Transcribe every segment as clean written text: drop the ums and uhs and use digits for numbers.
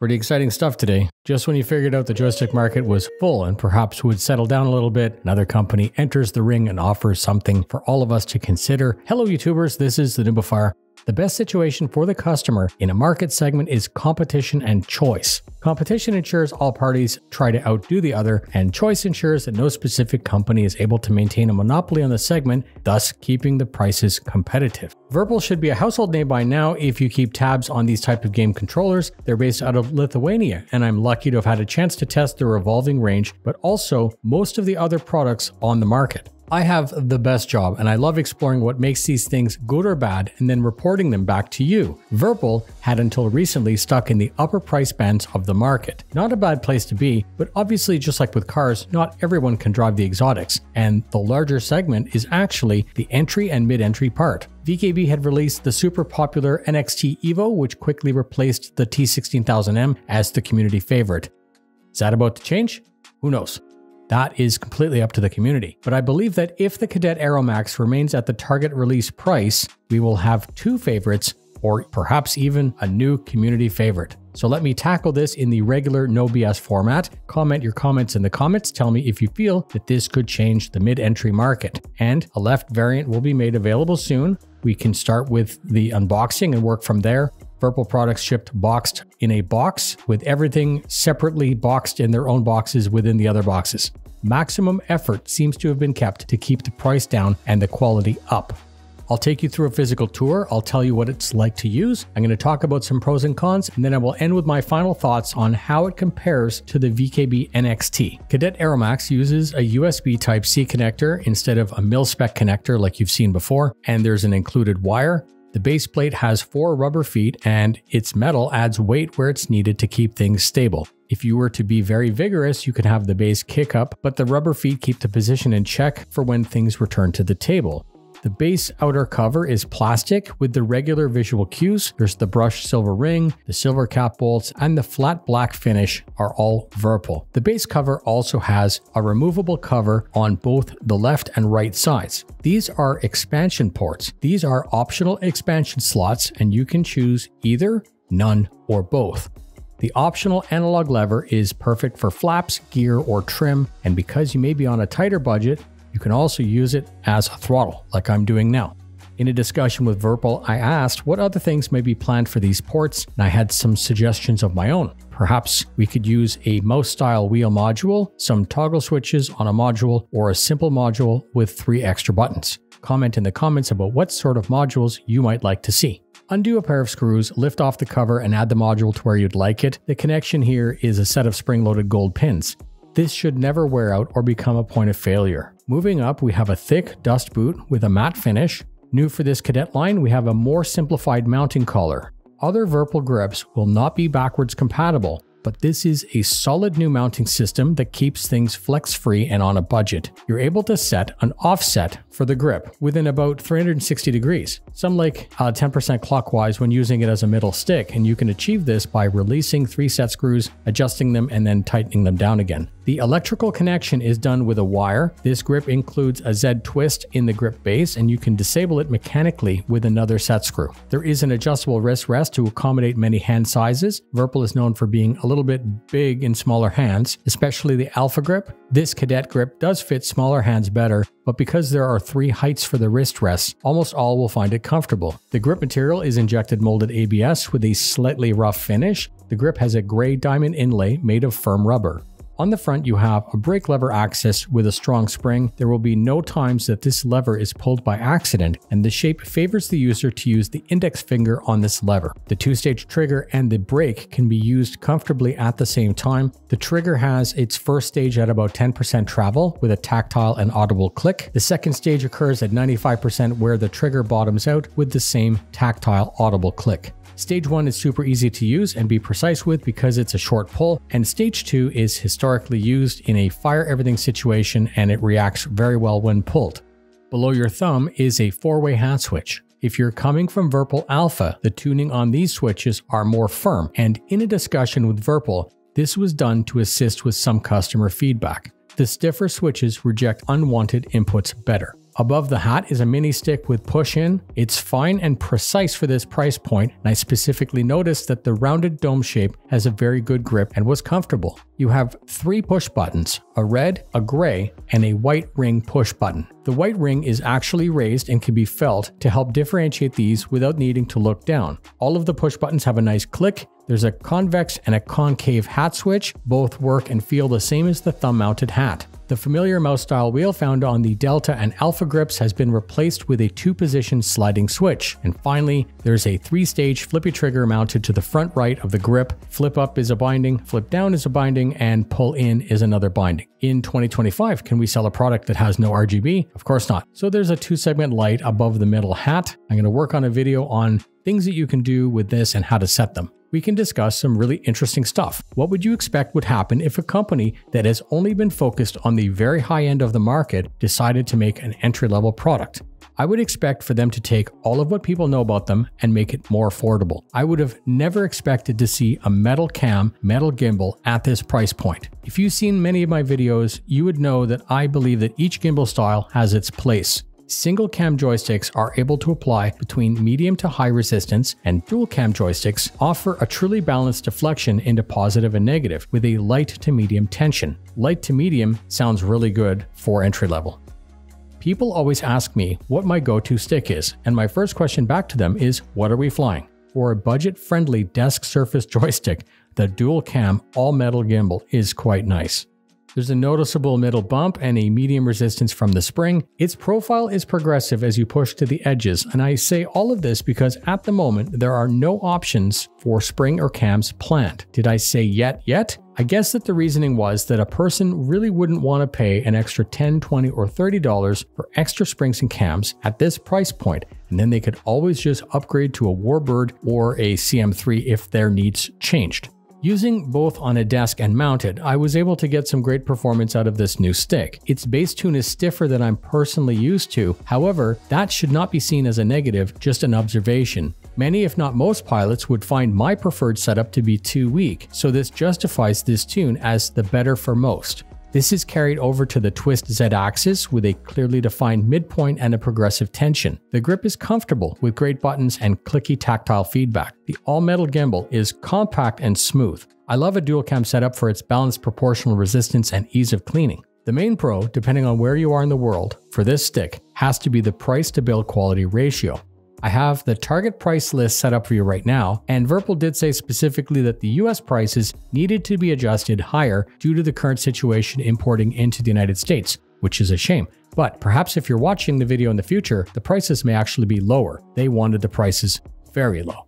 Pretty exciting stuff today. Just when you figured out the joystick market was full and perhaps would settle down a little bit, another company enters the ring and offers something for all of us to consider. Hello YouTubers, this is the noobifier. The best situation for the customer in a market segment is competition and choice. Competition ensures all parties try to outdo the other, and choice ensures that no specific company is able to maintain a monopoly on the segment, thus keeping the prices competitive. Virpil should be a household name by now if you keep tabs on these type of game controllers. They're based out of Lithuania, and I'm lucky to have had a chance to test their evolving range, but also most of the other products on the market. I have the best job, and I love exploring what makes these things good or bad and then reporting them back to you. Virpil had until recently stuck in the upper price bands of the market. Not a bad place to be, but obviously just like with cars, not everyone can drive the exotics, and the larger segment is actually the entry and mid-entry part. VKB had released the super popular NXT Evo, which quickly replaced the T16000M as the community favorite. Is that about to change? Who knows? That is completely up to the community. But I believe that if the Cadet AEROMAX remains at the target release price, we will have two favorites or perhaps even a new community favorite. So let me tackle this in the regular no BS format. Comment your comments in the comments. Tell me if you feel that this could change the mid-entry market. And a left variant will be made available soon. We can start with the unboxing and work from there. Virpil products shipped boxed in a box with everything separately boxed in their own boxes within the other boxes. Maximum effort seems to have been kept to keep the price down and the quality up. I'll take you through a physical tour. I'll tell you what it's like to use. I'm going to talk about some pros and cons, and then I will end with my final thoughts on how it compares to the VKB NXT. Cadet AEROMAX uses a USB Type-C connector instead of a mil-spec connector like you've seen before, and there's an included wire. The base plate has 4 rubber feet, and its metal adds weight where it's needed to keep things stable. If you were to be very vigorous, you can have the base kick up, but the rubber feet keep the position in check for when things return to the table. The base outer cover is plastic with the regular visual cues. There's the brushed silver ring, the silver cap bolts, and the flat black finish are all Virpil. The base cover also has a removable cover on both the left and right sides. These are expansion ports. These are optional expansion slots, and you can choose either, none, or both. The optional analog lever is perfect for flaps, gear, or trim, and because you may be on a tighter budget, you can also use it as a throttle, like I'm doing now. In a discussion with Virpil, I asked what other things may be planned for these ports, and I had some suggestions of my own. Perhaps we could use a mouse-style wheel module, some toggle switches on a module, or a simple module with 3 extra buttons. Comment in the comments about what sort of modules you might like to see. Undo a pair of screws, lift off the cover, and add the module to where you'd like it. The connection here is a set of spring-loaded gold pins. This should never wear out or become a point of failure. Moving up, we have a thick dust boot with a matte finish. New for this cadet line, we have a more simplified mounting collar. Other Virpil grips will not be backwards compatible, but this is a solid new mounting system that keeps things flex-free and on a budget. You're able to set an offset for the grip within about 360 degrees. Some like 10% clockwise when using it as a middle stick, and you can achieve this by releasing 3 set screws, adjusting them, and then tightening them down again. The electrical connection is done with a wire. This grip includes a Z twist in the grip base, and you can disable it mechanically with another set screw. There is an adjustable wrist rest to accommodate many hand sizes. Virpil is known for being a little bit big in smaller hands, especially the Alpha grip. This cadet grip does fit smaller hands better, but because there are 3 heights for the wrist rests, almost all will find it comfortable. The grip material is injected molded ABS with a slightly rough finish. The grip has a gray diamond inlay made of firm rubber. On the front, you have a brake lever axis with a strong spring. There will be no times that this lever is pulled by accident, and the shape favors the user to use the index finger on this lever. The 2-stage trigger and the brake can be used comfortably at the same time. The trigger has its first stage at about 10% travel with a tactile and audible click. The second stage occurs at 95% where the trigger bottoms out with the same tactile audible click. Stage 1 is super easy to use and be precise with because it's a short pull, and Stage 2 is historically used in a fire everything situation and it reacts very well when pulled. Below your thumb is a 4-way hat switch. If you're coming from Virpil Alpha, the tuning on these switches are more firm, and in a discussion with Virpil, this was done to assist with some customer feedback. The stiffer switches reject unwanted inputs better. Above the hat is a mini stick with push-in. It's fine and precise for this price point, and I specifically noticed that the rounded dome shape has a very good grip and was comfortable. You have 3 push buttons, a red, a gray, and a white ring push button. The white ring is actually raised and can be felt to help differentiate these without needing to look down. All of the push buttons have a nice click. There's a convex and a concave hat switch. Both work and feel the same as the thumb-mounted hat. The familiar mouse-style wheel found on the Delta and Alpha grips has been replaced with a 2-position sliding switch. And finally, there's a 3-stage flippy trigger mounted to the front right of the grip. Flip up is a binding, flip down is a binding, and pull in is another binding. In 2025, can we sell a product that has no RGB? Of course not. So there's a 2-segment light above the middle hat. I'm going to work on a video on things that you can do with this and how to set them. We can discuss some really interesting stuff. What would you expect would happen if a company that has only been focused on the very high end of the market decided to make an entry-level product? I would expect for them to take all of what people know about them and make it more affordable. I would have never expected to see a metal cam, metal gimbal at this price point. If you've seen many of my videos, you would know that I believe that each gimbal style has its place. Single cam joysticks are able to apply between medium to high resistance, and dual cam joysticks offer a truly balanced deflection into positive and negative with a light to medium tension. Light to medium sounds really good for entry level. People always ask me what my go-to stick is, and my first question back to them is, what are we flying? For a budget-friendly desk surface joystick, the dual cam all metal gimbal is quite nice. There's a noticeable middle bump and a medium resistance from the spring. Its profile is progressive as you push to the edges, and I say all of this because at the moment there are no options for spring or cams planned. Did I say yet? I guess that the reasoning was that a person really wouldn't want to pay an extra $10, $20, or $30 for extra springs and cams at this price point, and then they could always just upgrade to a Warbird or a CM3 if their needs changed. Using both on a desk and mounted, I was able to get some great performance out of this new stick. Its base tune is stiffer than I'm personally used to. However, that should not be seen as a negative, just an observation. Many, if not most pilots, would find my preferred setup to be too weak, so this justifies this tune as the better for most. This is carried over to the twist Z-axis with a clearly defined midpoint and a progressive tension. The grip is comfortable with great buttons and clicky tactile feedback. The all-metal gimbal is compact and smooth. I love a dual cam setup for its balanced proportional resistance and ease of cleaning. The main pro, depending on where you are in the world, for this stick has to be the price to build quality ratio. I have the target price list set up for you right now, and Virpil did say specifically that the US prices needed to be adjusted higher due to the current situation importing into the United States, which is a shame. But perhaps if you're watching the video in the future, the prices may actually be lower. They wanted the prices very low.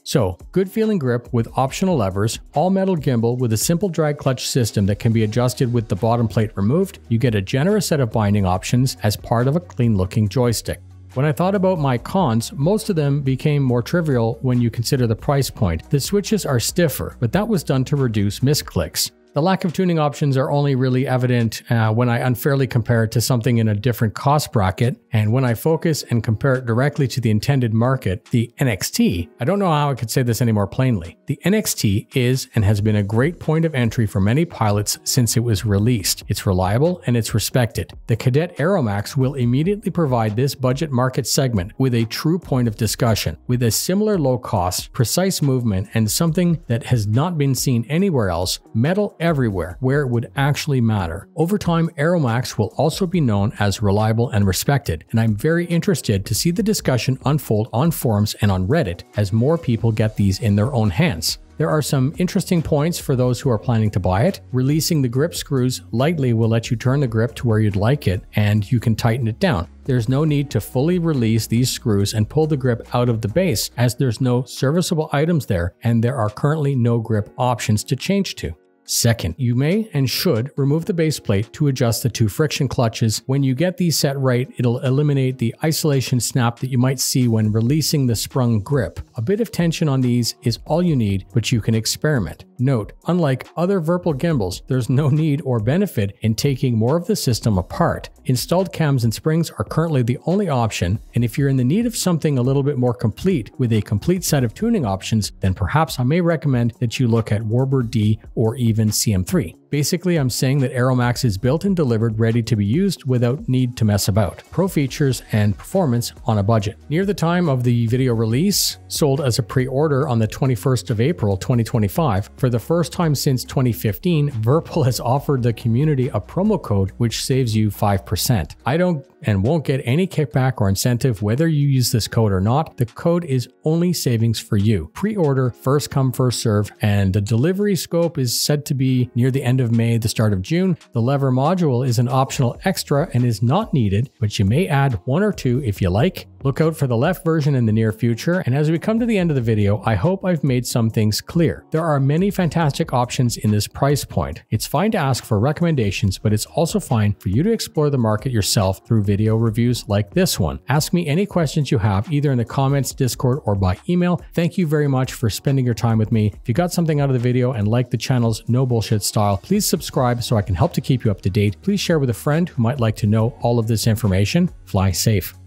So, good feeling grip with optional levers, all metal gimbal with a simple drag clutch system that can be adjusted with the bottom plate removed. You get a generous set of binding options as part of a clean looking joystick. When I thought about my cons, most of them became more trivial when you consider the price point. The switches are stiffer, but that was done to reduce misclicks. The lack of tuning options are only really evident when I unfairly compare it to something in a different cost bracket, and when I focus and compare it directly to the intended market, the NXT. I don't know how I could say this any more plainly. The NXT is and has been a great point of entry for many pilots since it was released. It's reliable and it's respected. The Cadet AEROMAX will immediately provide this budget market segment with a true point of discussion, with a similar low cost, precise movement, and something that has not been seen anywhere else, metal everywhere where it would actually matter. Over time, AEROMAX will also be known as reliable and respected, and I'm very interested to see the discussion unfold on forums and on Reddit as more people get these in their own hands. There are some interesting points for those who are planning to buy it. Releasing the grip screws lightly will let you turn the grip to where you'd like it, and you can tighten it down. There's no need to fully release these screws and pull the grip out of the base, as there's no serviceable items there, and there are currently no grip options to change to. Second, you may and should remove the base plate to adjust the 2 friction clutches. When you get these set right, it'll eliminate the isolation snap that you might see when releasing the sprung grip. A bit of tension on these is all you need, but you can experiment. Note, unlike other Virpil gimbals, there's no need or benefit in taking more of the system apart. Installed cams and springs are currently the only option, and if you're in the need of something a little bit more complete with a complete set of tuning options, then perhaps I may recommend that you look at Warbird D or even CM3. Basically, I'm saying that AEROMAX is built and delivered ready to be used without need to mess about. Pro features and performance on a budget. Near the time of the video release, sold as a pre-order on the 21st of April 2025, for the first time since 2015, Virpil has offered the community a promo code which saves you 5%. I don't and won't get any kickback or incentive whether you use this code or not. The code is only savings for you. Pre-order, first come, first serve, and the delivery scope is said to be near the end of May, the start of June. The lever module is an optional extra and is not needed, but you may add one or two if you like. Look out for the left version in the near future, and as we come to the end of the video, I hope I've made some things clear. There are many fantastic options in this price point. It's fine to ask for recommendations, but it's also fine for you to explore the market yourself through video reviews like this one. Ask me any questions you have, either in the comments, Discord, or by email. Thank you very much for spending your time with me. If you got something out of the video and like the channel's no bullshit style, please subscribe so I can help to keep you up to date. Please share with a friend who might like to know all of this information. Fly safe.